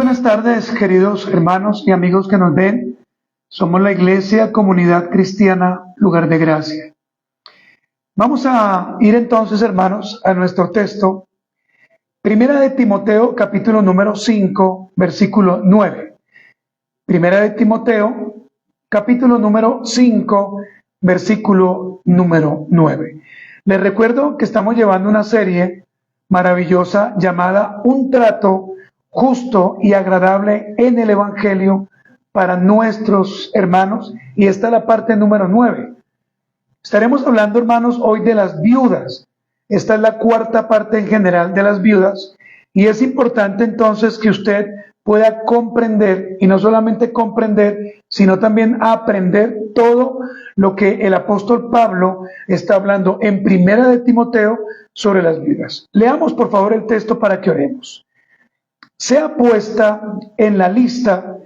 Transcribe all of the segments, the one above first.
buenas tardes, queridos hermanos y amigos que nos ven. Somos la Iglesia Comunidad Cristiana Lugar de Gracia. Vamos a ir entonces, hermanos, a nuestro texto. Primera de Timoteo, capítulo número 5, versículo 9. Primera de Timoteo, capítulo número 5, versículo número 9. Les recuerdo que estamos llevando una serie maravillosa llamada Un trato justo y agradable en el Evangelio para nuestros hermanos, y esta es la parte número 9. Estaremos hablando, hermanos, hoy de las viudas. Esta es la cuarta parte en general de las viudas, y es importante entonces que usted pueda comprender, y no solamente comprender, sino también aprender todo lo que el apóstol Pablo está hablando en Primera de Timoteo sobre las viudas. Leamos por favor el texto para que oremos. Sea puesta en la lista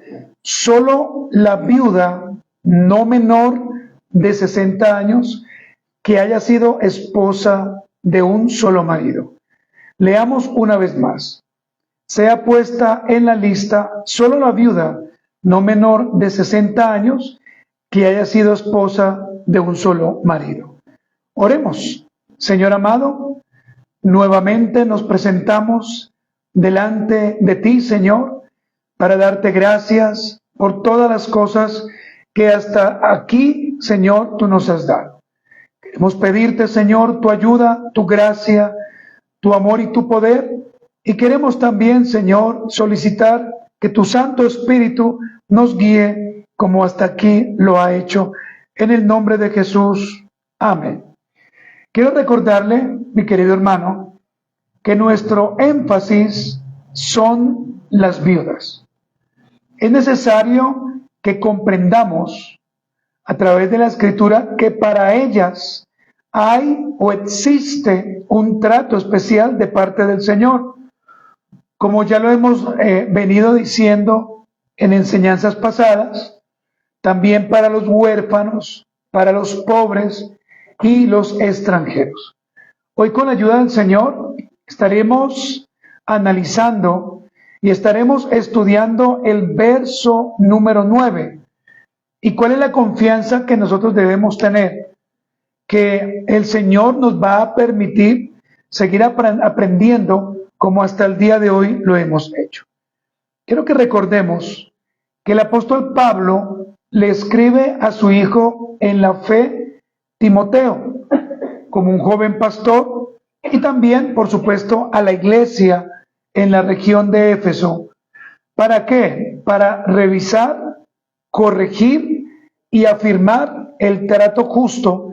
solo la viuda no menor de 60 años que haya sido esposa de un solo marido. Leamos una vez más. Sea puesta en la lista solo la viuda no menor de 60 años que haya sido esposa de un solo marido. Oremos. Señor amado, nuevamente nos presentamos delante de ti, Señor, para darte gracias por todas las cosas que hasta aquí, Señor, tú nos has dado. Queremos pedirte, Señor, tu ayuda, tu gracia, tu amor y tu poder, y queremos también, Señor, solicitar que tu Santo Espíritu nos guíe como hasta aquí lo ha hecho, en el nombre de Jesús. Amén. Quiero recordarle, mi querido hermano, que nuestro énfasis son las viudas. Es necesario que comprendamos a través de la Escritura que para ellas hay o existe un trato especial de parte del Señor. Como ya lo hemos venido diciendo en enseñanzas pasadas, también para los huérfanos, para los pobres y los extranjeros. Hoy, con la ayuda del Señor, estaremos analizando y estaremos estudiando el verso número 9. ¿Y cuál es la confianza que nosotros debemos tener? Que el Señor nos va a permitir seguir aprendiendo como hasta el día de hoy lo hemos hecho. Quiero que recordemos que el apóstol Pablo le escribe a su hijo en la fe, Timoteo, como un joven pastor, y también, por supuesto, a la iglesia en la región de Éfeso. ¿Para qué? Para revisar, corregir y afirmar el trato justo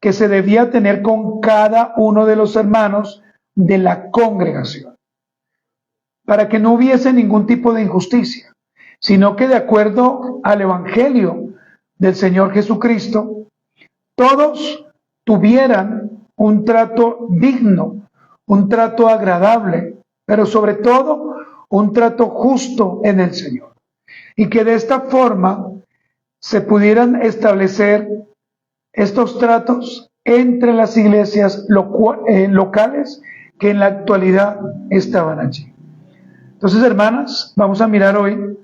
que se debía tener con cada uno de los hermanos de la congregación, para que no hubiese ningún tipo de injusticia, sino que de acuerdo al Evangelio del Señor Jesucristo, todos tuvieran un trato digno, un trato agradable, pero sobre todo un trato justo en el Señor. Y que de esta forma se pudieran establecer estos tratos entre las iglesias locales que en la actualidad estaban allí. Entonces, hermanas, vamos a mirar hoy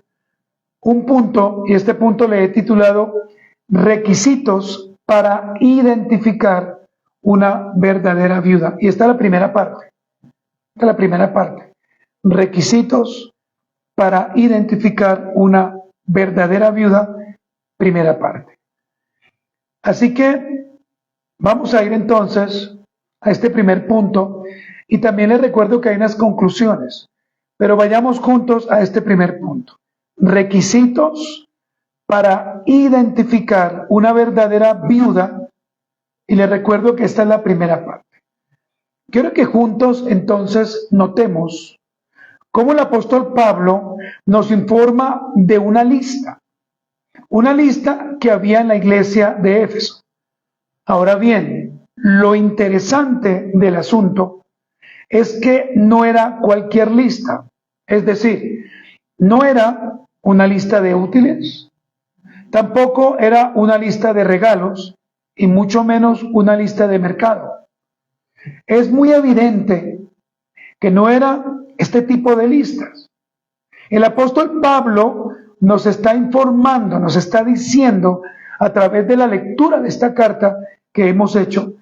un punto, y este punto le he titulado Requisitos para identificar una verdadera viuda. Y esta es la primera parte. Esta es la primera parte. Requisitos para identificar una verdadera viuda, primera parte. Así que vamos a ir entonces a este primer punto, y también les recuerdo que hay unas conclusiones, pero vayamos juntos a este primer punto. Requisitos para identificar una verdadera viuda, y les recuerdo que esta es la primera parte. Quiero que juntos entonces notemos cómo el apóstol Pablo nos informa de una lista que había en la iglesia de Éfeso. Ahora bien, lo interesante del asunto es que no era cualquier lista, es decir, no era una lista de útiles, tampoco era una lista de regalos, y mucho menos una lista de mercado. Es muy evidente que no era este tipo de listas, El apóstol Pablo nos está informando, nos está diciendo a través de la lectura de esta carta que hemos hecho,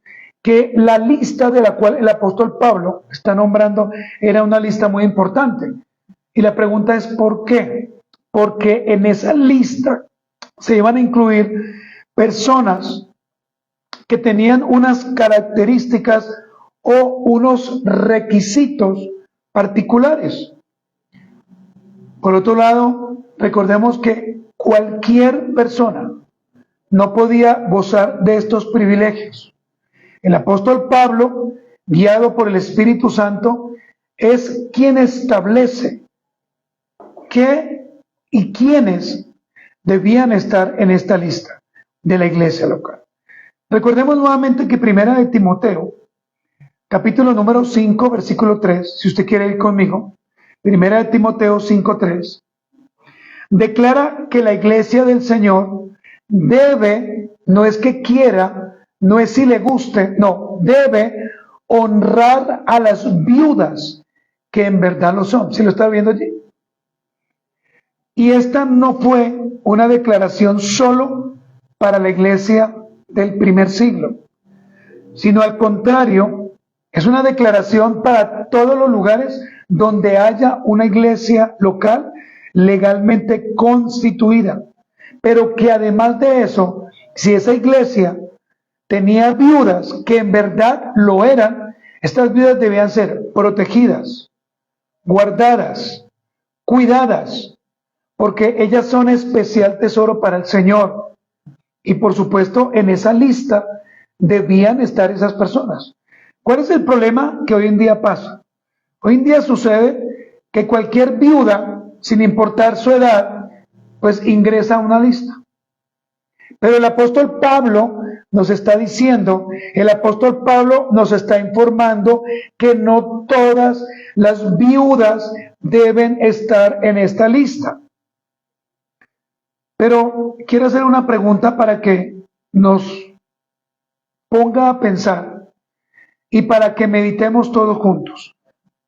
que la lista de la cual el apóstol Pablo está nombrando era una lista muy importante. Y la pregunta es ¿por qué? Porque en esa lista se iban a incluir personas que tenían unas características o unos requisitos particulares. Por otro lado, recordemos que cualquier persona no podía gozar de estos privilegios. El apóstol Pablo, guiado por el Espíritu Santo, es quien establece qué y quiénes debían estar en esta lista de la iglesia local. Recordemos nuevamente que Primera de Timoteo, capítulo número 5, versículo 3, si usted quiere ir conmigo, Primera de Timoteo 5:3, declara que la iglesia del Señor debe, no es que quiera, no es si le guste, no, debe honrar a las viudas que en verdad lo son. ¿Sí lo está viendo allí? Y esta no fue una declaración solo para la iglesia del primer siglo, sino al contrario, es una declaración para todos los lugares donde haya una iglesia local legalmente constituida, pero que además de eso, si esa iglesia tenía viudas que en verdad lo eran, estas viudas debían ser protegidas, guardadas, cuidadas, porque ellas son especial tesoro para el Señor. Y por supuesto, en esa lista debían estar esas personas. ¿Cuál es el problema que hoy en día pasa? Hoy en día sucede que cualquier viuda, sin importar su edad, pues ingresa a una lista. Pero el apóstol Pablo nos está diciendo, el apóstol Pablo nos está informando que no todas las viudas deben estar en esta lista. Pero quiero hacer una pregunta para que nos ponga a pensar y para que meditemos todos juntos.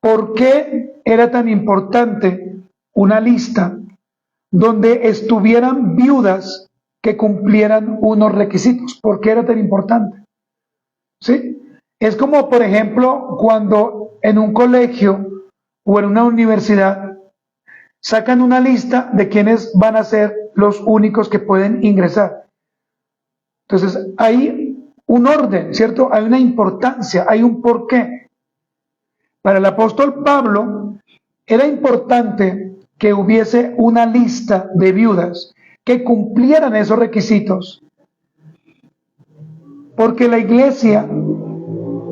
¿Por qué era tan importante una lista donde estuvieran viudas que cumplieran unos requisitos? ¿Por qué era tan importante? ¿Sí? Es como, por ejemplo, cuando en un colegio o en una universidad sacan una lista de quienes van a ser los únicos que pueden ingresar. Entonces, hay un orden, ¿cierto? Hay una importancia, hay un porqué. Para el apóstol Pablo era importante que hubiese una lista de viudas que cumplieran esos requisitos, porque la iglesia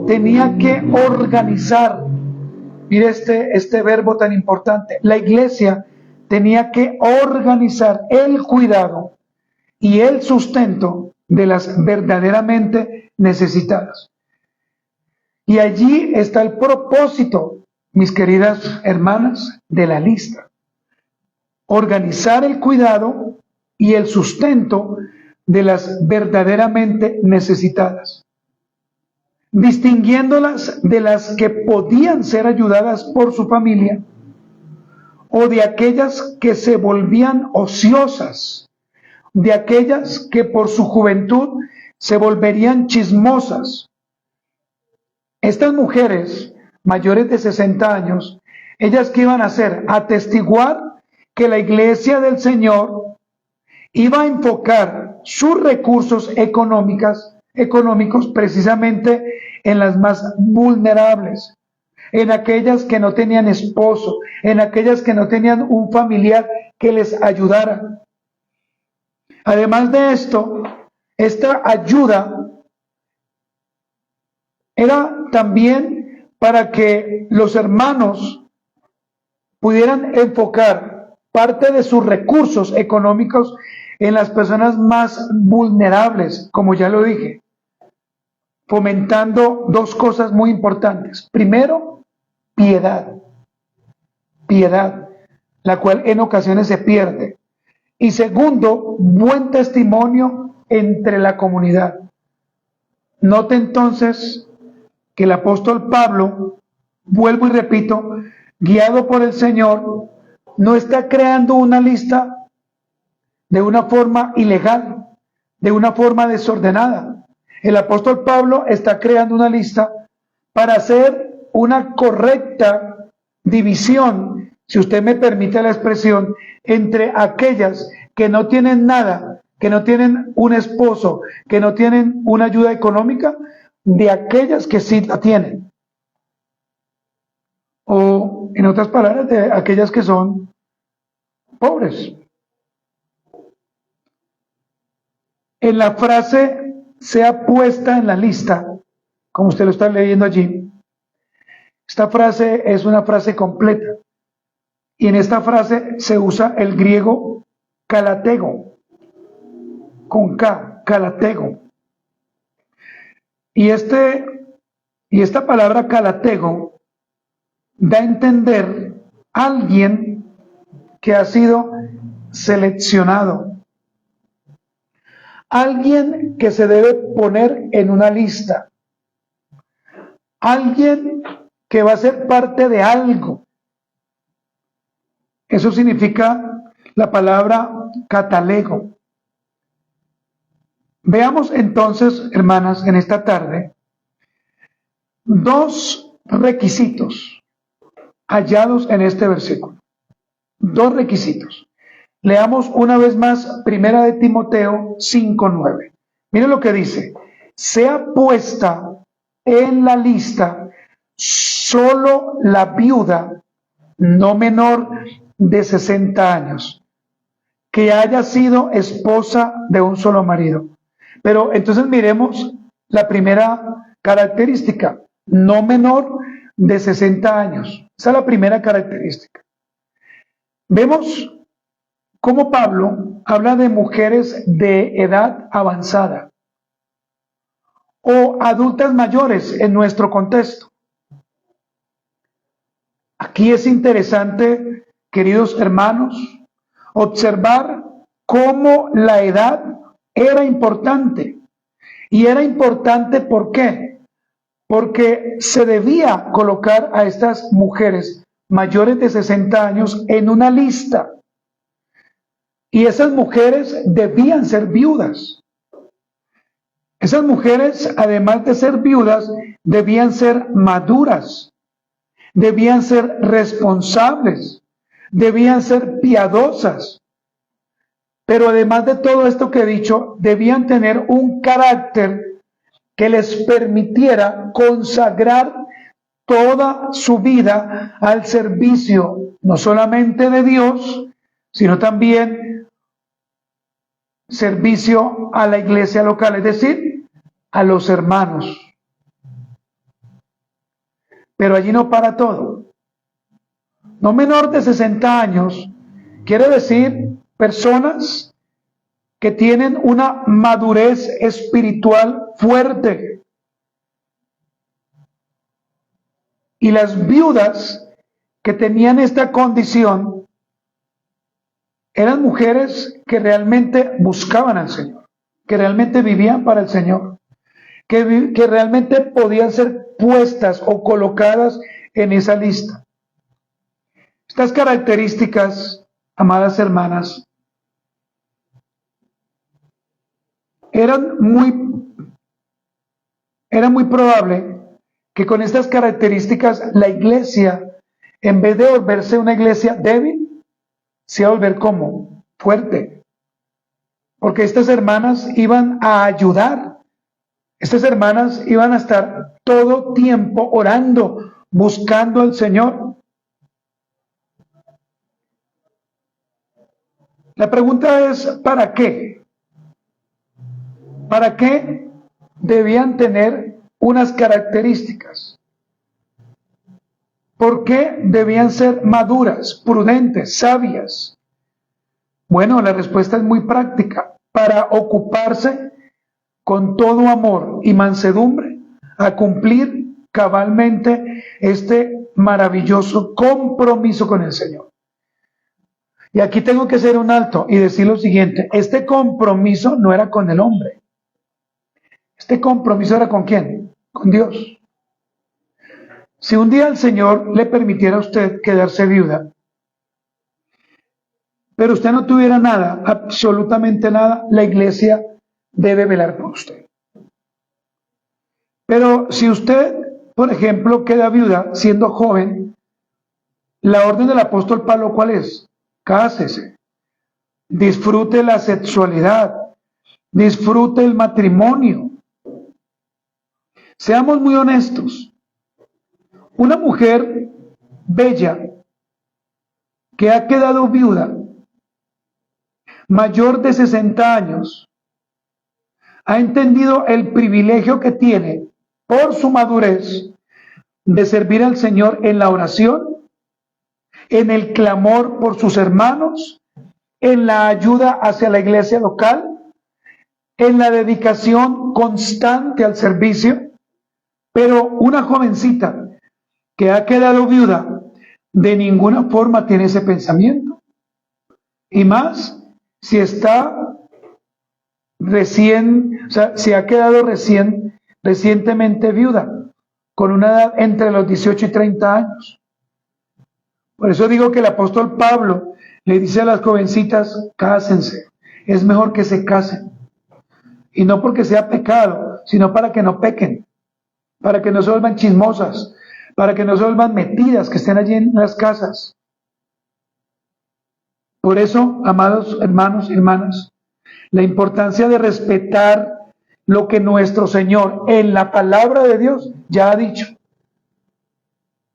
tenía que organizar, mire este verbo tan importante, la iglesia tenía que organizar el cuidado y el sustento de las verdaderamente necesitadas. Y allí está el propósito, mis queridas hermanas, de la lista. Organizar el cuidado y el sustento de las verdaderamente necesitadas, distinguiéndolas de las que podían ser ayudadas por su familia o de aquellas que se volvían ociosas, de aquellas que por su juventud se volverían chismosas. Estas mujeres mayores de 60 años, ellas que iban a hacer, atestiguar que la iglesia del Señor iba a enfocar sus recursos económicos precisamente en las más vulnerables, en aquellas que no tenían esposo, en aquellas que no tenían un familiar que les ayudara. Además de esto, esta ayuda era también para que los hermanos pudieran enfocar parte de sus recursos económicos en las personas más vulnerables, como ya lo dije, fomentando dos cosas muy importantes. Primero, piedad, la cual en ocasiones se pierde. Y segundo, buen testimonio entre la comunidad. Note entonces que el apóstol Pablo, vuelvo y repito, guiado por el Señor, no está creando una lista de una forma ilegal, de una forma desordenada. El apóstol Pablo está creando una lista para hacer una correcta división, si usted me permite la expresión, entre aquellas que no tienen nada, que no tienen un esposo, que no tienen una ayuda económica, de aquellas que sí la tienen. O, en otras palabras, de aquellas que son pobres. En la frase sea puesta en la lista, como usted lo está leyendo allí, esta frase es una frase completa. Y en esta frase se usa el griego kalatego, con K, kalatego. Y esta palabra kalatego da a entender a alguien que ha sido seleccionado, alguien que se debe poner en una lista, alguien que va a ser parte de algo. Eso significa la palabra catalego. Veamos entonces, hermanas, en esta tarde, dos requisitos hallados en este versículo. Dos requisitos. Leamos una vez más Primera de Timoteo 5:9. Mire lo que dice: sea puesta en la lista solo la viuda no menor de 60 años, que haya sido esposa de un solo marido. Pero entonces miremos la primera característica: no menor de 60 años. Esa es la primera característica. Vemos cómo Pablo habla de mujeres de edad avanzada o adultas mayores en nuestro contexto. Aquí es interesante, queridos hermanos, observar cómo la edad era importante. Y era importante, ¿por qué? Porque se debía colocar a estas mujeres mayores de 60 años en una lista. Y esas mujeres debían ser viudas. Esas mujeres, además de ser viudas, debían ser maduras, debían ser responsables, debían ser piadosas. Pero además de todo esto que he dicho, debían tener un carácter que les permitiera consagrar toda su vida al servicio, no solamente de Dios, sino también servicio a la iglesia local, es decir, a los hermanos. Pero allí no para todo. No menor de 60 años quiere decir personas que tienen una madurez espiritual fuerte. Y las viudas que tenían esta condición eran mujeres que realmente buscaban al Señor, que realmente vivían para el Señor, que realmente podían ser puestas o colocadas en esa lista. Estas características, amadas hermanas, era muy probable que con estas características la iglesia, en vez de volverse una iglesia débil, se iba a volver como fuerte. Porque estas hermanas iban a ayudar. Estas hermanas iban a estar todo tiempo orando, buscando al Señor. La pregunta es, ¿para qué? ¿Para qué debían tener unas características? ¿Por qué debían ser maduras, prudentes, sabias? Bueno, la respuesta es muy práctica. Para ocuparse con todo amor y mansedumbre a cumplir cabalmente este maravilloso compromiso con el Señor. Y aquí tengo que hacer un alto y decir lo siguiente: este compromiso no era con el hombre. Este compromiso era ¿con quién? Con Dios. Si un día el Señor le permitiera a usted quedarse viuda, pero usted no tuviera nada, absolutamente nada, la iglesia debe velar por usted. Pero si usted, por ejemplo, queda viuda siendo joven, la orden del apóstol Pablo, ¿cuál es? Cásese, disfrute la sexualidad, disfrute el matrimonio. Seamos muy honestos. Una mujer bella que ha quedado viuda, mayor de 60 años, ha entendido el privilegio que tiene por su madurez de servir al Señor en la oración, en el clamor por sus hermanos, en la ayuda hacia la iglesia local, en la dedicación constante al servicio. Pero una jovencita que ha quedado viuda de ninguna forma tiene ese pensamiento. Y más si está si ha quedado recientemente viuda, con una edad entre los 18 y 30 años. Por eso digo que el apóstol Pablo le dice a las jovencitas, cásense, es mejor que se casen. Y no porque sea pecado, sino para que no pequen, para que no se vuelvan chismosas, para que no se vuelvan metidas, que estén allí en las casas. Por eso, amados hermanos y hermanas, la importancia de respetar lo que nuestro Señor en la palabra de Dios ya ha dicho.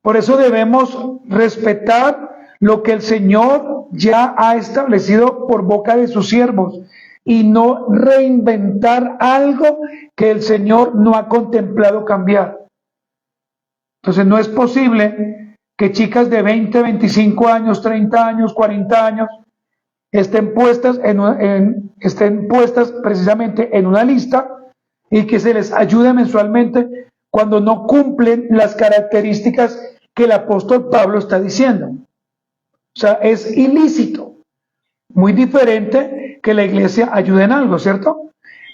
Por eso debemos respetar lo que el Señor ya ha establecido por boca de sus siervos y no reinventar algo que el Señor no ha contemplado cambiar. Entonces no es posible que chicas de 20, 25 años, 30 años, 40 años estén puestas precisamente en una lista y que se les ayude mensualmente cuando no cumplen las características que el apóstol Pablo está diciendo. O sea, es ilícito. Muy diferente que la iglesia ayude en algo, ¿cierto?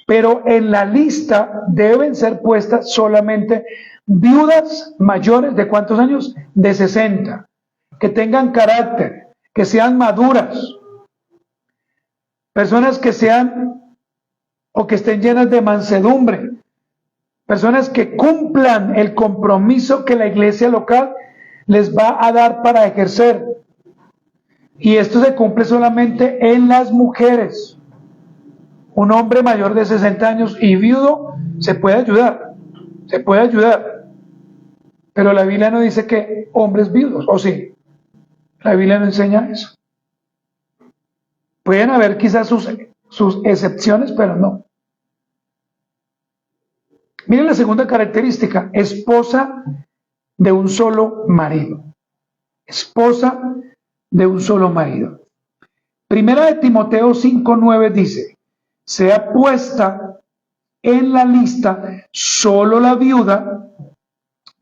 Pero en la lista deben ser puestas solamente viudas mayores de ¿cuántos años? De 60, que tengan carácter, que sean maduras, personas que sean o que estén llenas de mansedumbre, personas que cumplan el compromiso que la iglesia local les va a dar para ejercer. Y esto se cumple solamente en las mujeres. Un hombre mayor de 60 años y viudo se puede ayudar, pero la Biblia no dice que hombres viudos, ¿o sí? La Biblia no enseña eso. Pueden haber quizás sus excepciones, pero no. Miren la segunda característica, esposa de un solo marido. Esposa de un solo marido. Primera de Timoteo 5:9 dice, sea puesta en la lista solo la viuda,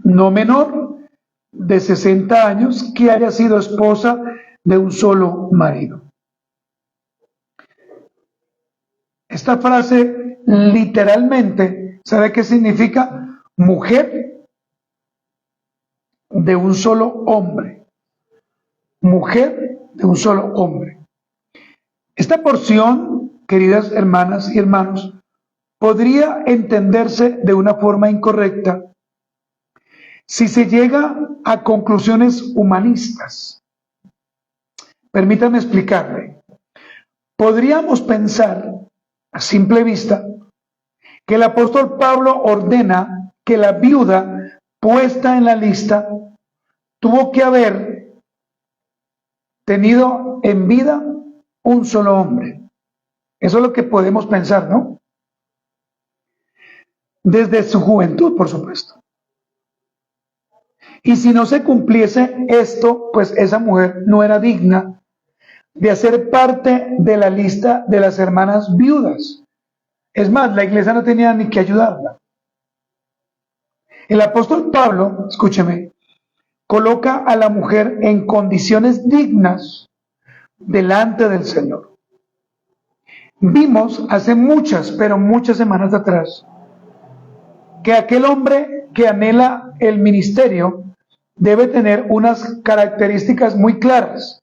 no menor de 60 años, que haya sido esposa de un solo marido. Esta frase literalmente, ¿sabe qué significa? Mujer de un solo hombre. Mujer de un solo hombre. Esta porción, queridas hermanas y hermanos, podría entenderse de una forma incorrecta si se llega a conclusiones humanistas. Permítame explicarle. Podríamos pensar, a simple vista, que el apóstol Pablo ordena que la viuda puesta en la lista tuvo que haber tenido en vida un solo hombre. Eso es lo que podemos pensar, ¿no? Desde su juventud, por supuesto. Y si no se cumpliese esto, pues esa mujer no era digna de hacer parte de la lista de las hermanas viudas. Es más, la iglesia no tenía ni que ayudarla. El apóstol Pablo, escúcheme, coloca a la mujer en condiciones dignas delante del Señor. Vimos hace muchas, pero muchas semanas atrás, que aquel hombre que anhela el ministerio debe tener unas características muy claras.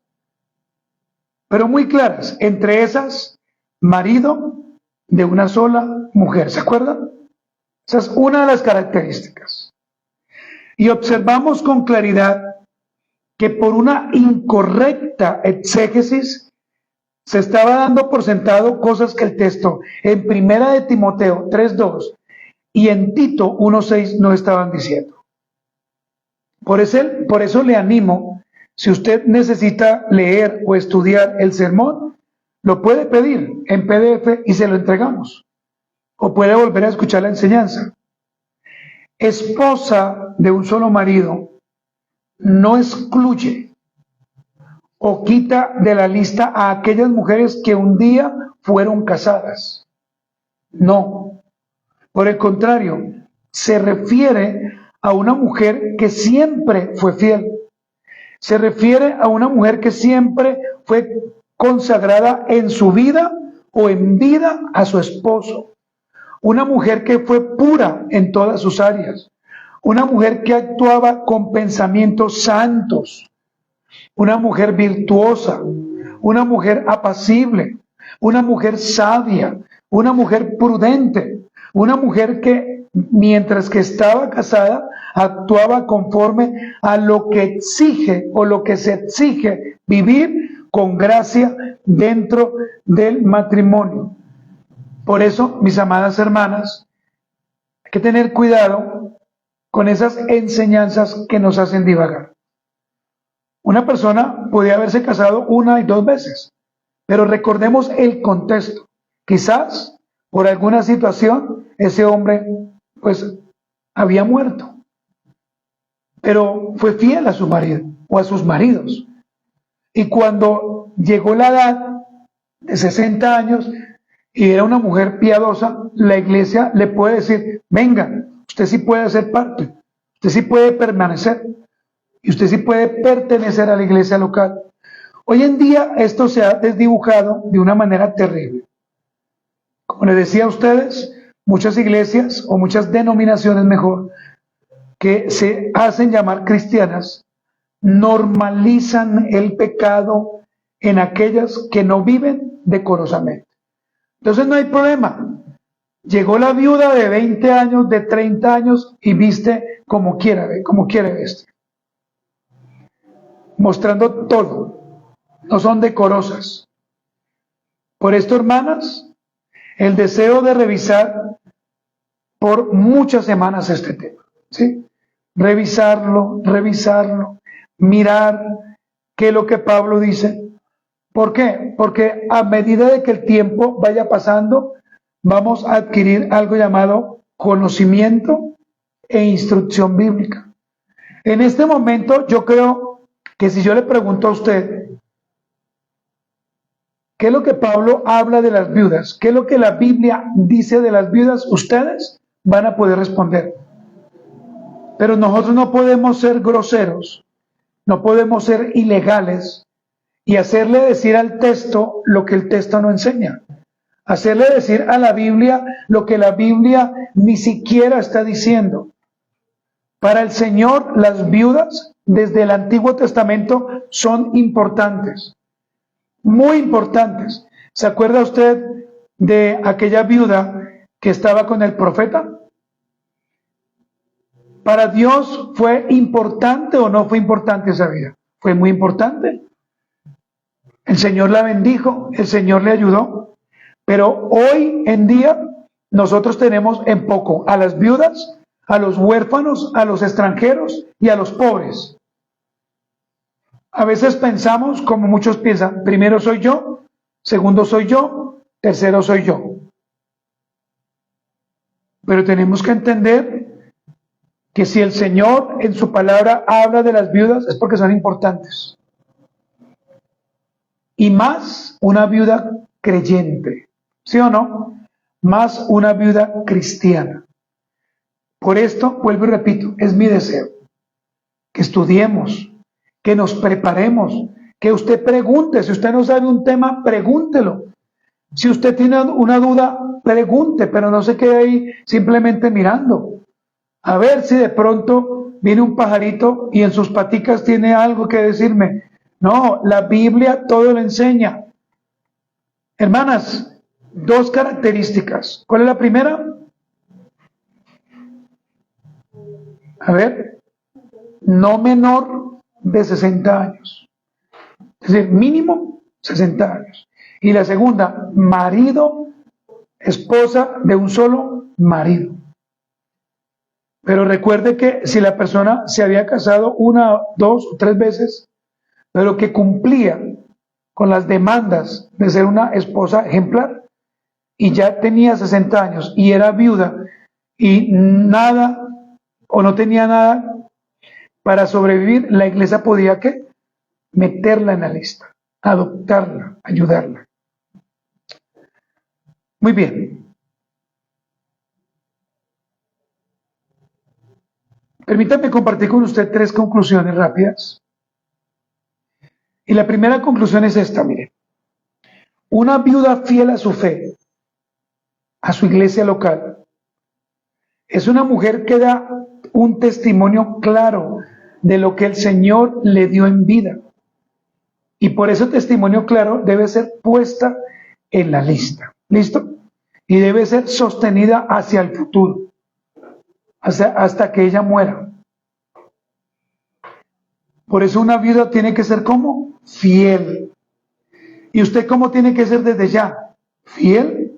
pero muy claras. Entre esas, marido de una sola mujer. ¿Se acuerdan? Esa es una de las características. Y observamos con claridad que por una incorrecta exégesis se estaba dando por sentado cosas que el texto en Primera de Timoteo 3:2 y en Tito 1:6 no estaban diciendo. Por eso le animo, si usted necesita leer o estudiar el sermón, lo puede pedir en PDF y se lo entregamos. O puede volver a escuchar la enseñanza. Esposa de un solo marido no excluye o quita de la lista a aquellas mujeres que un día fueron casadas. No. Por el contrario, se refiere a una mujer que siempre fue fiel. Se refiere a una mujer que siempre fue consagrada en su vida o en vida a su esposo. Una mujer que fue pura en todas sus áreas. Una mujer que actuaba con pensamientos santos. Una mujer virtuosa. Una mujer apacible. Una mujer sabia. Una mujer prudente. Una mujer que, mientras que estaba casada, actuaba conforme a lo que exige o lo que se exige vivir con gracia dentro del matrimonio. Por eso, mis amadas hermanas, hay que tener cuidado con esas enseñanzas que nos hacen divagar. Una persona podía haberse casado 1 y 2 veces, pero recordemos el contexto. Quizás, por alguna situación, ese hombre, pues, había muerto, pero fue fiel a su marido o a sus maridos. Y cuando llegó la edad de 60 años, y era una mujer piadosa, la iglesia le puede decir, venga, usted sí puede ser parte, usted sí puede permanecer, y usted sí puede pertenecer a la iglesia local. Hoy en día esto se ha desdibujado de una manera terrible. Como les decía a ustedes, muchas iglesias, o muchas denominaciones mejor, que se hacen llamar cristianas, normalizan el pecado en aquellas que no viven decorosamente. Entonces no hay problema. Llegó la viuda de 20 años, de 30 años y viste como quiere vestir. Mostrando todo. No son decorosas. Por esto, hermanas, el deseo de revisar por muchas semanas este tema. ¿Sí? Revisarlo, mirar qué es lo que Pablo dice. ¿Por qué? Porque a medida de que el tiempo vaya pasando, vamos a adquirir algo llamado conocimiento e instrucción bíblica. En este momento, yo creo que si yo le pregunto a usted, ¿qué es lo que Pablo habla de las viudas? ¿Qué es lo que la Biblia dice de las viudas? Ustedes van a poder responder. Pero nosotros no podemos ser groseros, no podemos ser ilegales, y hacerle decir al texto lo que el texto no enseña. Hacerle decir a la Biblia lo que la Biblia ni siquiera está diciendo. Para el Señor, las viudas desde el Antiguo Testamento son importantes. Muy importantes. ¿Se acuerda usted de aquella viuda que estaba con el profeta? ¿Para Dios fue importante o no fue importante esa vida? Fue muy importante. El Señor la bendijo, el Señor le ayudó, pero hoy en día nosotros tenemos en poco a las viudas, a los huérfanos, a los extranjeros y a los pobres. A veces pensamos, como muchos piensan, primero soy yo, segundo soy yo, tercero soy yo. Pero tenemos que entender que si el Señor en su palabra habla de las viudas es porque son importantes. Y más una viuda creyente, ¿sí o no? Más una viuda cristiana. Por esto, vuelvo y repito, es mi deseo que estudiemos, que nos preparemos, que usted pregunte. Si usted no sabe un tema, pregúntelo. Si usted tiene una duda, pregunte, pero no se quede ahí simplemente mirando. A ver si de pronto viene un pajarito y en sus paticas tiene algo que decirme. No, la Biblia todo lo enseña. Hermanas, dos características. ¿Cuál es la primera? A ver, no menor de 60 años. Es decir, mínimo 60 años. Y la segunda, marido, esposa de un solo marido. Pero recuerde que si la persona se había casado una, dos o tres veces, pero que cumplía con las demandas de ser una esposa ejemplar y ya tenía 60 años y era viuda y nada o no tenía nada para sobrevivir, la iglesia podía ¿qué? Meterla en la lista, adoptarla, ayudarla. Muy bien. Permítame compartir con usted tres conclusiones rápidas. Y la primera conclusión es esta, mire. Una viuda fiel a su fe, a su iglesia local, es una mujer que da un testimonio claro de lo que el Señor le dio en vida. Y por ese testimonio claro debe ser puesta en la lista. ¿Listo? Y debe ser sostenida hacia el futuro, hasta que ella muera. Por eso una viuda tiene que ser ¿cómo? Fiel. ¿Y usted cómo tiene que ser desde ya? Fiel.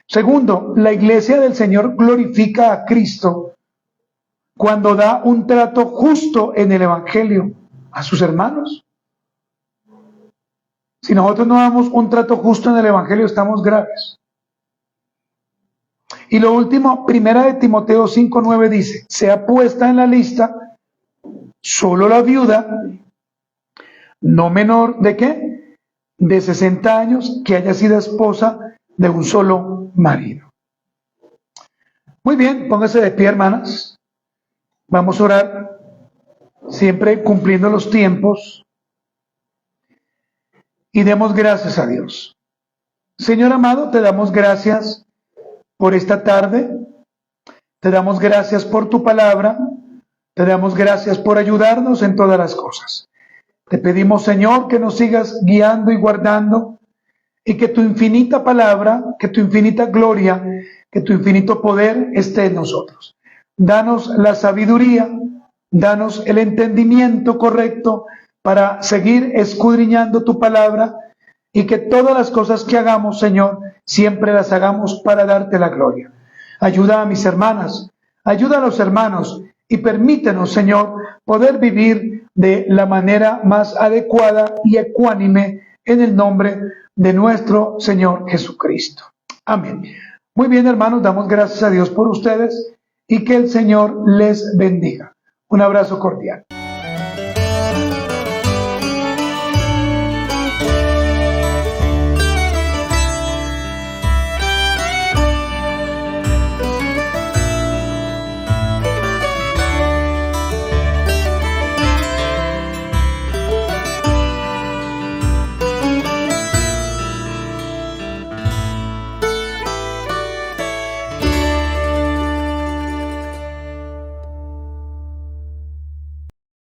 Segundo, la iglesia del Señor glorifica a Cristo cuando da un trato justo en el Evangelio a sus hermanos. Si nosotros no damos un trato justo en el Evangelio, estamos graves. Y lo último, primera de Timoteo 5:9 dice, sea puesta en la lista solo la viuda, no menor de ¿qué? De 60 años, que haya sido esposa de un solo marido. Muy bien, póngase de pie, hermanas. Vamos a orar, siempre cumpliendo los tiempos, y demos gracias a Dios. Señor amado, te damos gracias por esta tarde, te damos gracias por tu palabra, te damos gracias por ayudarnos en todas las cosas. Te pedimos, Señor, que nos sigas guiando y guardando, y que tu infinita palabra, que tu infinita gloria, que tu infinito poder esté en nosotros. Danos la sabiduría, danos el entendimiento correcto para seguir escudriñando tu palabra, y que todas las cosas que hagamos, Señor, siempre las hagamos para darte la gloria. Ayuda a mis hermanas, ayuda a los hermanos, y permítenos, Señor, poder vivir de la manera más adecuada y ecuánime en el nombre de nuestro Señor Jesucristo. Amén. Muy bien, hermanos, damos gracias a Dios por ustedes y que el Señor les bendiga. Un abrazo cordial.